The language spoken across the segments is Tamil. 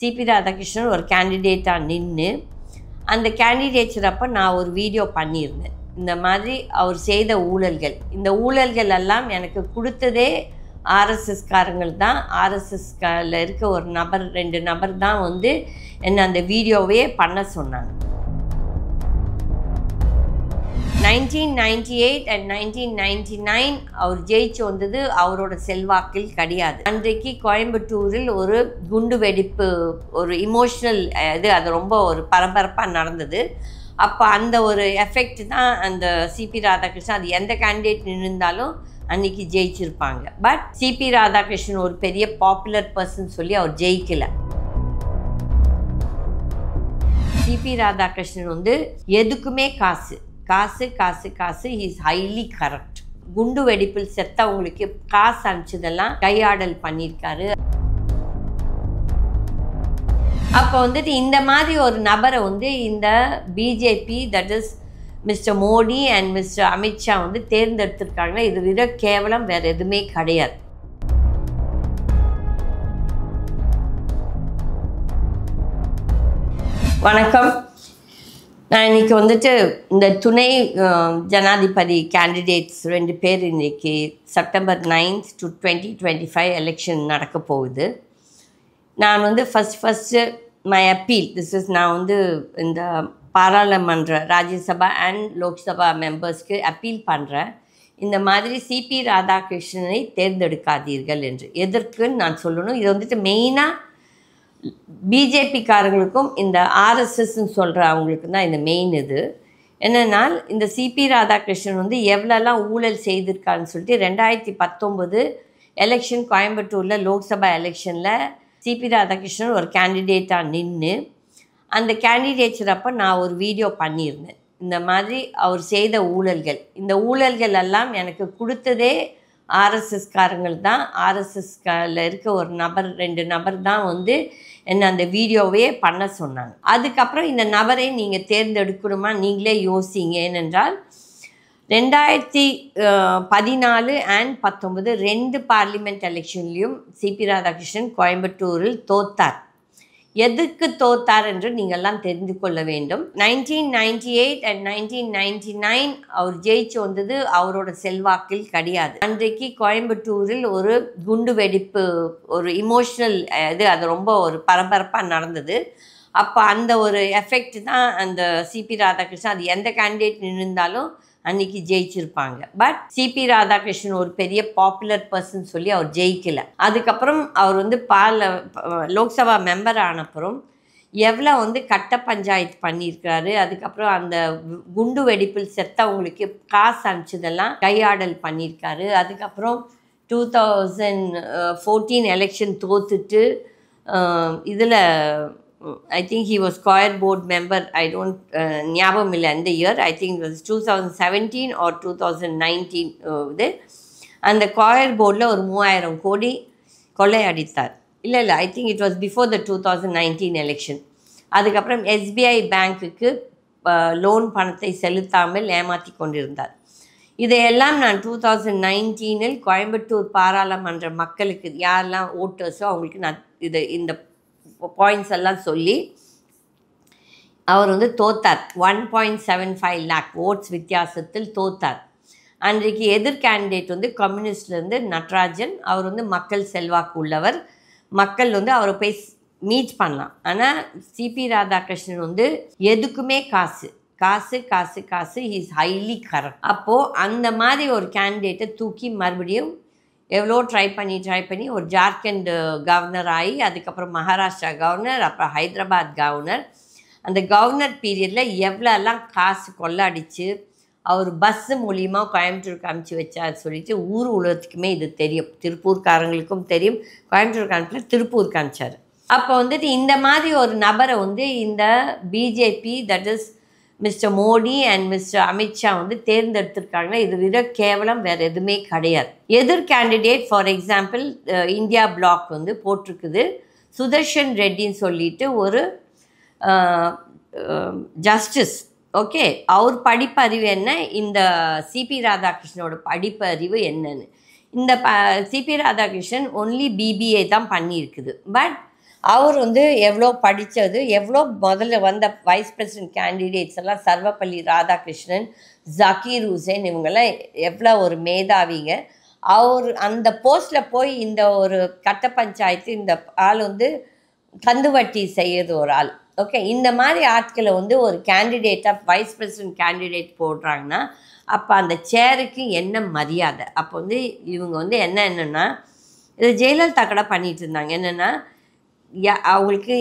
சிபி ராதாகிருஷ்ணன் ஒரு கேண்டிடேட்டாக நின்று அந்த கேண்டிடேச்சர் அப்போ நான் ஒரு வீடியோ பண்ணியிருந்தேன். இந்த மாதிரி அவர் செய்த ஊழல்கள், இந்த ஊழல்கள் எல்லாம் எனக்கு கொடுத்ததே ஆர்எஸ்எஸ்காரங்கள் தான். ஆர்எஸ்எஸ்ல இருக்க ஒரு நபர் 2 நபர் தான் வந்து என்னை அந்த வீடியோவே பண்ண சொன்னாங்க. 1998 and 1999 அவர் ஜெயிச்சு வந்தது அவரோட செல்வாக்கில் கிடையாது. அன்றைக்கு கோயம்புத்தூரில் ஒரு குண்டு வெடிப்பு, ஒரு இமோஷனல் அது ரொம்ப ஒரு பரபரப்பாக நடந்தது. அப்போ அந்த ஒரு எஃபெக்ட் தான் அந்த சிபி ராதாகிருஷ்ணன், அது எந்த கேண்டிடேட் நின்றுந்தாலும் அன்றைக்கி ஜெயிச்சிருப்பாங்க. பட் சிபி ராதாகிருஷ்ணன் ஒரு பெரிய பாப்புலர் பர்சன் சொல்லி அவர் ஜெயிக்கலை. சிபி ராதாகிருஷ்ணன் வந்து எதுக்குமே காசு காசு காசு காசு, இஸ் ஹைலி கரப்ட். குண்டு வெடிப்பில் செத்தவங்களுக்கு காசு அனுப்பிச்சதெல்லாம் கையாடல் பண்ணியிருக்காரு. அப்போ வந்துட்டு இந்த மாதிரி ஒரு நபரை வந்து இந்த BJP, that is mister Modi and mister Amit Shah வந்து தேர்ந்தெடுத்திருக்காங்க. இது விட கேவலம் வேறு எதுவுமே கிடையாது. வணக்கம். நான் இன்றைக்கி வந்துட்டு இந்த துணை ஜனாதிபதி கேண்டிடேட்ஸ் 2 பேர் இன்றைக்கி செப்டம்பர் 9th to 2025 எலெக்ஷன் நடக்க போகுது. நான் வந்து ஃபஸ்ட்டு மை அப்பீல், நான் வந்து இந்த பாராளுமன்ற ராஜ்யசபா அண்ட் லோக்சபா மெம்பர்ஸ்க்கு அப்பீல் பண்ணுறேன். இந்த மாதிரி சிபி ராதாகிருஷ்ணனை தேர்ந்தெடுக்காதீர்கள் என்று. எதற்குன்னு நான் சொல்லணும். இது வந்துட்டு மெயினாக பிஜேபிக்காரங்களுக்கும் இந்த ஆர்எஸ்எஸ்ன்னு சொல்கிற அவங்களுக்கு தான் இந்த மெயின் இது. என்னென்னால், இந்த சிபி ராதாகிருஷ்ணன் வந்து எவ்வளோலாம் ஊழல் செய்திருக்கான்னு சொல்லிட்டு 2019 எலெக்ஷன் கோயம்புத்தூரில் லோக்சபா எலெக்ஷனில் சிபி ராதாகிருஷ்ணன் ஒரு கேண்டிடேட்டாக நின்று அந்த கேண்டிடேச்சர் அப்போ நான் ஒரு வீடியோ பண்ணியிருந்தேன். இந்த மாதிரி அவர் செய்த ஊழல்கள், இந்த ஊழல்கள் எல்லாம் எனக்கு கொடுத்ததே ஆர்எஸ்எஸ்காரங்கள் தான். ஆர்எஸ்எஸ்ல இருக்க ஒரு நபர் 2 நபர் தான் வந்து என்னை அந்த வீடியோவே பண்ண சொன்னாங்க. அதுக்கப்புறம் இந்த நபரை நீங்கள் தேர்ந்தெடுக்கணுமா நீங்களே யோசிங்க. ஏனென்றால் 2014 and 19 2 பார்லிமெண்ட் எலெக்ஷன்லேயும் சிபி ராதாகிருஷ்ணன் கோயம்புத்தூரில் தோத்தார். எதுக்கு தோத்தார் என்று நீங்கள்லாம் தெரிந்து கொள்ள வேண்டும். 1998 and 1999 அவர் ஜெயிச்சு வந்தது அவரோட செல்வாக்கில் கிடையாது. அன்றைக்கு கோயம்புத்தூரில் ஒரு குண்டு வெடிப்பு, ஒரு இமோஷனல் அது ரொம்ப ஒரு பரபரப்பாக நடந்தது. அப்போ அந்த ஒரு எஃபெக்ட் தான் அந்த சிபி ராதாகிருஷ்ணன், அது எந்த கேண்டிடேட் நின்றுந்தாலும் அன்றைக்கி ஜெயிச்சிருப்பாங்க. பட் சிபி ராதாகிருஷ்ணன் ஒரு பெரிய பாப்புலர் பர்சன் சொல்லி அவர் ஜெயிக்கலை. அதுக்கப்புறம் அவர் வந்து லோக்சபா மெம்பர் ஆனப்புறம் எவ்வளோ வந்து கட்ட பஞ்சாயத்து பண்ணியிருக்காரு. அதுக்கப்புறம் அந்த குண்டு வெடிப்பில் செத்தவங்களுக்கு காசு அனுப்பிச்சதெல்லாம் கையாடல் பண்ணியிருக்காரு. அதுக்கப்புறம் 2014 எலெக்ஷன் தோத்துட்டு இதில் I think he was choir board member. I don't ஞாபகம் இல்லை அந்த year. I think it was 2017 or 2019. அந்த choir போர்டில் ஒரு 3000 கோடி கொள்ளையடித்தார். இல்லை I think it was before the 2019 election. அதுக்கப்புறம் எஸ்பிஐ பேங்க்குக்கு லோன் பணத்தை செலுத்தாமல் ஏமாற்றி கொண்டிருந்தார். இதையெல்லாம் நான் 2019 கோயம்புத்தூர் பாராளுமன்ற மக்களுக்கு யாரெல்லாம் ஓட்டர்ஸோ அவங்களுக்கு நான் இந்த பாயிண்ட்ஸ் எல்லாம் சொல்லி அவர் வந்து தோத்தார். 1.75 lakh votes வித்தியாசத்தில் தோத்தார். அன்றைக்கு எதிர் கேண்டிடேட் வந்து கம்யூனிஸ்ட்லேருந்து நட்ராஜன். அவர் வந்து மக்கள் செல்வாக்கு உள்ளவர். மக்கள் வந்து அவரை போய் மீட் பண்ணலாம். ஆனால் சிபி ராதாகிருஷ்ணன் வந்து எதுக்குமே காசு காசு காசு காசு, இஸ் ஹைலி கரப்ட். அப்போது அந்த மாதிரி ஒரு கேண்டிடேட்டை தூக்கி மறுபடியும் எவ்வளோ ட்ரை பண்ணி ஒரு ஜார்க்கண்ட் கவர்னர் ஆகி, அதுக்கப்புறம் மகாராஷ்டிரா கவர்னர், அப்புறம் ஹைதராபாத் கவர்னர். அந்த கவர்னர் பீரியடில் எவ்வளோலாம் காசு கொள்ளடிச்சு அவர் பஸ்ஸு மூலியமாக கோயம்புத்தூருக்கு அனுப்பிச்சி வச்சார் சொல்லிட்டு ஊர் உலகத்துக்குமே இது தெரியும். திருப்பூர்காரங்களுக்கும் தெரியும். கோயம்புத்தூருக்கு அனுப்பில் திருப்பூருக்கு அனுப்பிச்சார். அப்போ வந்துட்டு இந்த மாதிரி ஒரு நபரை வந்து இந்த BJP, that is mister Modi and mister Amit Shah வந்து தேர்ந்தெடுத்திருக்காங்க. இது விட கேவலம் வேறு எதுவுமே கிடையாது. எதிர் candidate for example India bloc வந்து போட்டிருக்குது சுதர்ஷன் ரெட்டின்னு சொல்லிட்டு ஒரு ஜஸ்டிஸ். ஓகே, அவர் படிப்பறிவு என்ன, இந்த சிபி ராதாகிருஷ்ணனோட படிப்பறிவு என்னன்னு. இந்த சிபி ராதாகிருஷ்ணன் ஒன்லி பிபிஏ தான் பண்ணியிருக்குது. பட் அவர் வந்து எவ்வளோ படித்தது, எவ்வளோ முதல்ல வந்த வைஸ் பிரசிடென்ட் கேண்டிடேட்ஸ் எல்லாம் சர்வப்பள்ளி ராதாகிருஷ்ணன், ஜக்கீர் ஹுசேன் இவங்கெல்லாம் எவ்வளோ ஒரு மேதாவிங்க. அவர் அந்த போஸ்ட்டில் போய் இந்த ஒரு கட்ட பஞ்சாயத்து இந்த ஆள் வந்து கந்துவட்டி செய்யறது ஒரு ஆள். ஓகே, இந்த மாதிரி ஆட்களை வந்து ஒரு கேண்டிடேட்டாக வைஸ் பிரசிடென்ட் கேண்டிடேட் போடுறாங்கன்னா அப்போ அந்த சேருக்கு என்ன மரியாதை? அப்போ வந்து இவங்க வந்து என்னென்னா இது ஜெயலலிதா கூட பண்ணிகிட்டு இருந்தாங்க. என்னென்னா அவங்களுக்கு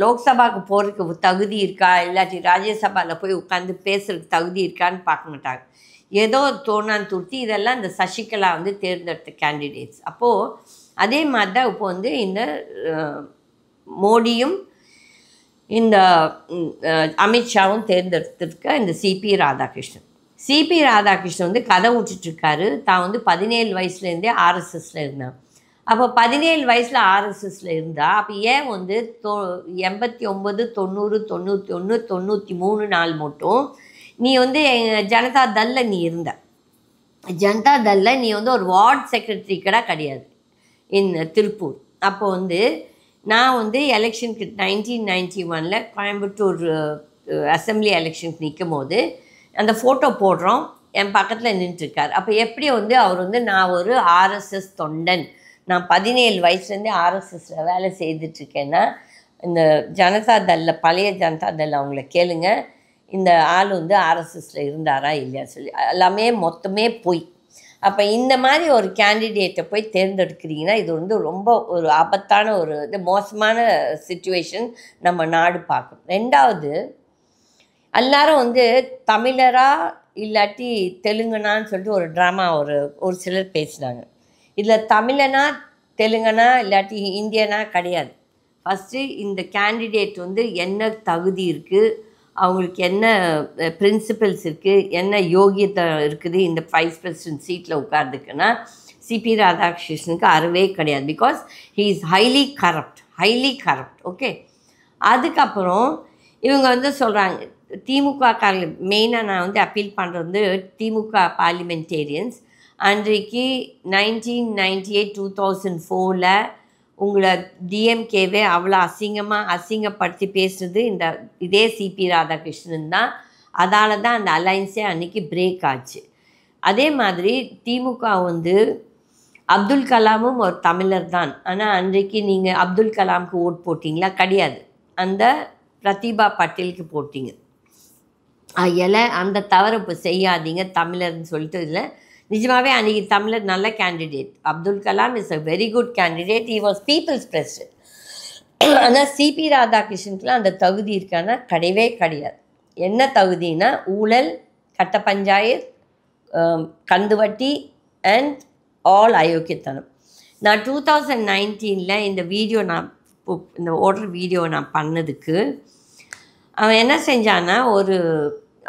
லோக்சபாவுக்கு போகிறதுக்கு தகுதி இருக்கா, இல்லாட்டி ராஜ்யசபாவில் போய் உட்காந்து பேசுகிறதுக்கு தகுதி இருக்கான்னு பார்க்க மாட்டாங்க. ஏதோ தோணான்னு துர்த்தி இதெல்லாம் இந்த சசிகலா வந்து தேர்ந்தெடுத்த கேண்டிடேட்ஸ். அப்போது அதே மாதிரி தான் இப்போ வந்து இந்த மோடியும் இந்த அமித்ஷாவும் தேர்ந்தெடுத்திருக்க இந்த சிபி ராதாகிருஷ்ணன். சிபி ராதாகிருஷ்ணன் வந்து கதை விட்டுட்ருக்காரு. தான் வந்து 17 வயசுலேருந்தே ஆர்எஸ்எஸில் இருந்தான். அப்போ 17 வயசில் ஆர்எஸ்எஸில் இருந்தால் அப்போ ஏன் வந்து 89, 90, 91, 93 நாள் மட்டும் நீ வந்து ஜனதா தல்ல நீ இருந்த. ஜனதா தல்ல நீ வந்து ஒரு வார்டு செக்ரட்டரி கூட கிடையாது திருப்பூர். அப்போ வந்து நான் வந்து எலெக்ஷனுக்கு 1991 கோயம்புத்தூர் அசம்பிளி எலெக்ஷனுக்கு நிற்கும் போது அந்த ஃபோட்டோ போடுறோம், என் பக்கத்தில் நின்றுட்டுருக்கார். அப்போ எப்படி வந்து அவர் வந்து நான் ஒரு ஆர்எஸ்எஸ் தொண்டன், நான் 17 வயசுலேருந்தே ஆர்எஸ்எஸில் வேலை செய்துட்ருக்கேன்னா இந்த ஜனதா தல்ல பழைய ஜனதா தல் அவங்கள கேளுங்க, இந்த ஆள் வந்து ஆர்எஸ்எஸில் இருந்தாரா இல்லையா சொல்லி. எல்லாமே மொத்தமே போய். அப்போ இந்த மாதிரி ஒரு கேண்டிடேட்டை போய் தேர்ந்தெடுக்கிறீங்கன்னா இது வந்து ரொம்ப ஒரு ஆபத்தான ஒரு இது மோசமான சிச்சுவேஷன் நம்ம நாடு பார்க்கும். ரெண்டாவது, எல்லாரும் வந்து தமிழரா இல்லாட்டி தெலுங்கனான்னு சொல்லிட்டு ஒரு ட்ராமா ஒரு சிலர் பேசினாங்க. இதில் தமிழனா தெலுங்கனா இல்லாட்டி இந்தியனா கிடையாது. ஃபஸ்ட்டு இந்த கேண்டிடேட் வந்து என்ன தகுதி இருக்குது, அவங்களுக்கு என்ன பிரின்சிபல்ஸ் இருக்குது, என்ன யோகியத்தை இருக்குது இந்த வைஸ் பிரசிடென்ட் சீட்டில் உட்கார்றதுக்குன்னா சிபி ராதாகிருஷ்ணனுக்கு அறவே கிடையாது. Because he is highly corrupt. Okay, அதுக்கப்புறம் இவங்க வந்து சொல்கிறாங்க திமுக மெயினாக நான் வந்து அப்பீல் பண்ணுறது வந்து திமுக பார்லிமெண்டேரியன்ஸ் அன்றைக்கு 1998, 2004 உங்களை டிஎம்கேவே அவ்வளோ அசிங்கப்படுத்தி பேசுனது இதே சிபி ராதாகிருஷ்ணன் தான். அதால் தான் அந்த அலைன்ஸே அன்றைக்கி பிரேக் ஆச்சு. அதே மாதிரி திமுக வந்து அப்துல் கலாமும் ஒரு தமிழர் தான். ஆனால் அன்றைக்கு நீங்கள் அப்துல் கலாமுக்கு ஓட் போட்டிங்களா? கிடையாது. அந்த பிரதிபா பட்டேலுக்கு போட்டிங்க. அதில் அந்த தவறு இப்போ செய்யாதீங்க தமிழர்னு சொல்லிட்டு. இதில் நிஜமாகவே அன்றைக்கி தமிழர் நல்ல candidate. Abdul Kalam is a very good candidate. He was people's president. ஆனால் சிபி ராதாகிருஷ்ணனுக்குலாம் அந்த தகுதி இருக்கான்னா கிடையவே கிடையாது. என்ன தகுதினா ஊழல், கட்ட பஞ்சாயத்து, கந்துவட்டி அண்ட் ஆல் அயோக்கியத்தனம். நான் 2019 இந்த வீடியோ இந்த ஓடுற வீடியோ நான் பண்ணதுக்கு அவன் என்ன செஞ்சான்னா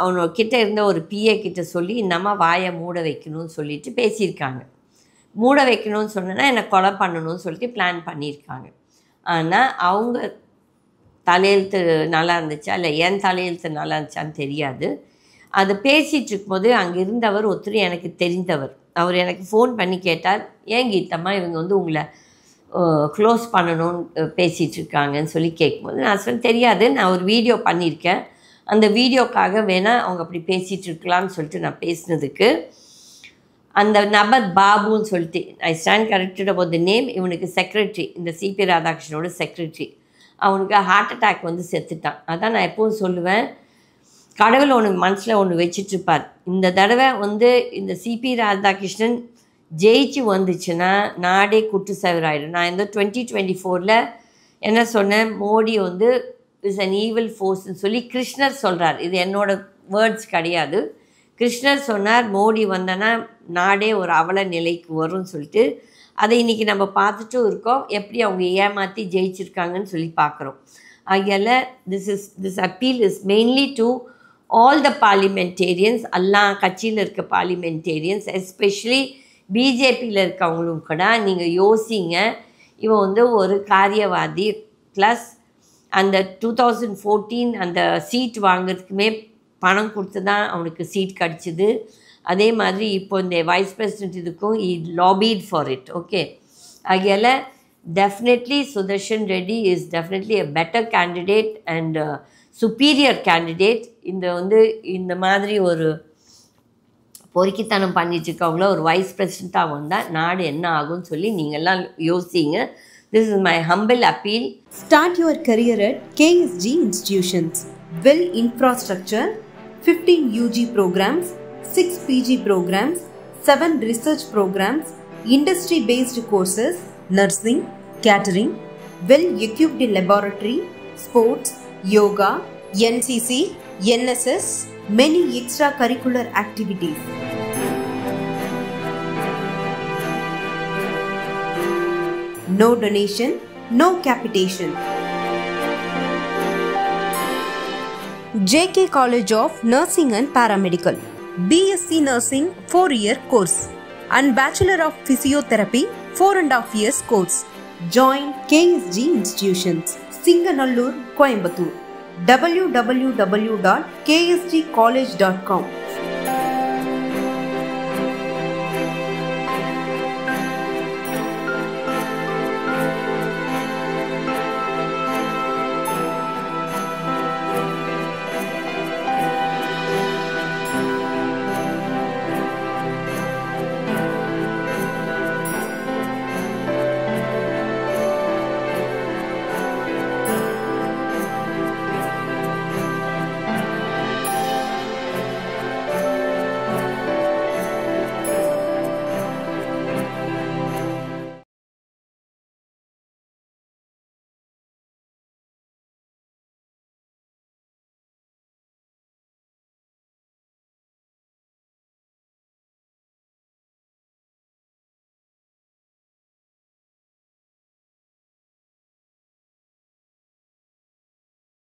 அவனக்கிட்ட இருந்த ஒரு பிஏ கிட்ட சொல்லி இந்த அம்மா வாயை மூட வைக்கணும்னு சொல்லிட்டு பேசியிருக்காங்க. மூட வைக்கணும்னு சொன்னேன்னா என்னை கொலை பண்ணணும்னு சொல்லிட்டு பிளான் பண்ணியிருக்காங்க. ஆனால் அவங்க தலையெழுத்து நல்லா இருந்துச்சா இல்லை என் தலையெழுத்து நல்லா இருந்துச்சான்னு தெரியாது. அது பேசிகிட்டு இருக்கும்போது அங்கே இருந்தவர் ஒருத்தர் எனக்கு தெரிந்தவர். அவர் எனக்கு ஃபோன் பண்ணி கேட்டார், ஏன் கீதம்மா இவங்க வந்து உங்களை க்ளோஸ் பண்ணணும்னு பேசிகிட்ருக்காங்கன்னு சொல்லி கேட்கும்போது நான் சொன்னேன் தெரியாது, நான் ஒரு வீடியோ பண்ணியிருக்கேன், அந்த வீடியோக்காக வேணால் அவங்க அப்படி பேசிகிட்டு இருக்கலாம்னு சொல்லிட்டு நான் பேசினதுக்கு அந்த நபர் பாபுன்னு சொல்லிட்டு I stand corrected about the name. இவனுக்கு செக்ரட்டரி, இந்த சிபி ராதாகிருஷ்ணனோட செக்ரட்டரி, அவனுக்கு ஹார்ட் அட்டாக் வந்து செத்துட்டான். அதான் நான் எப்போவும் சொல்லுவேன், கடவுள் ஒன்று மனசில் ஒன்று வச்சிட்ருப்பார். இந்த தடவை வந்து இந்த சிபி ராதாகிருஷ்ணன் ஜெயிச்சு வந்துச்சுன்னா நாடே குட்டு சவராயிடும். நான் இந்த 2024 என்ன சொன்னேன், மோடி வந்து இஸ் அன் ஈவில் ஃபோர்ஸ்ன்னு சொல்லி கிருஷ்ணர் சொல்கிறார். இது என்னோடய வேர்ட்ஸ் கிடையாது. கிருஷ்ணர் சொன்னார் மோடி வந்தனா நாடே ஒரு அவல நிலைக்கு வரும்னு சொல்லிட்டு. அதை இன்றைக்கி நம்ம பார்த்துட்டும் இருக்கோம், எப்படி அவங்க ஏமாற்றி ஜெயிச்சிருக்காங்கன்னு சொல்லி பார்க்குறோம். ஆகையால் this appeal is mainly to all the parliamentarians, எல்லா கட்சியில் இருக்க பார்லிமெண்டேரியன்ஸ், எஸ்பெஷலி பிஜேபியில் இருக்கவங்களும் கூட நீங்கள் யோசிங்க. இவன் வந்து ஒரு காரியவாதி, ப்ளஸ் அந்த 2014 அந்த சீட் வாங்கிறதுக்குமே பணம் கொடுத்து தான் அவனுக்கு சீட் கிடச்சிது. அதே மாதிரி இப்போ இந்த வைஸ் பிரசிடென்ட் இதுக்கும் லாபிட் ஃபார் இட். ஓகே, ஆகையால் definitely Sudarshan Reddy is definitely a better candidate and superior candidate. இந்த மாதிரி ஒரு பொறுக்கித்தனம் பண்ணிட்டு இருக்கவங்கள ஒரு வைஸ் பிரசிடெண்ட்டாக வந்தால் நாடு என்ன ஆகும்னு சொல்லி நீங்கள்லாம் யோசிங்க. This is my humble appeal. Start your career at KSG institutions. Well infrastructure, 15 UG programs, 6 PG programs, 7 research programs, industry-based courses, nursing, catering, well-equipped laboratory, sports, yoga, NCC, NSS, many extracurricular activities. No donation, no capitation. JK College of Nursing and Paramedical, BSc Nursing 4-year course and Bachelor of Physiotherapy 4.5 years course. Join KSG institutions, Singanallur, Coimbatore. www.ksgcollege.com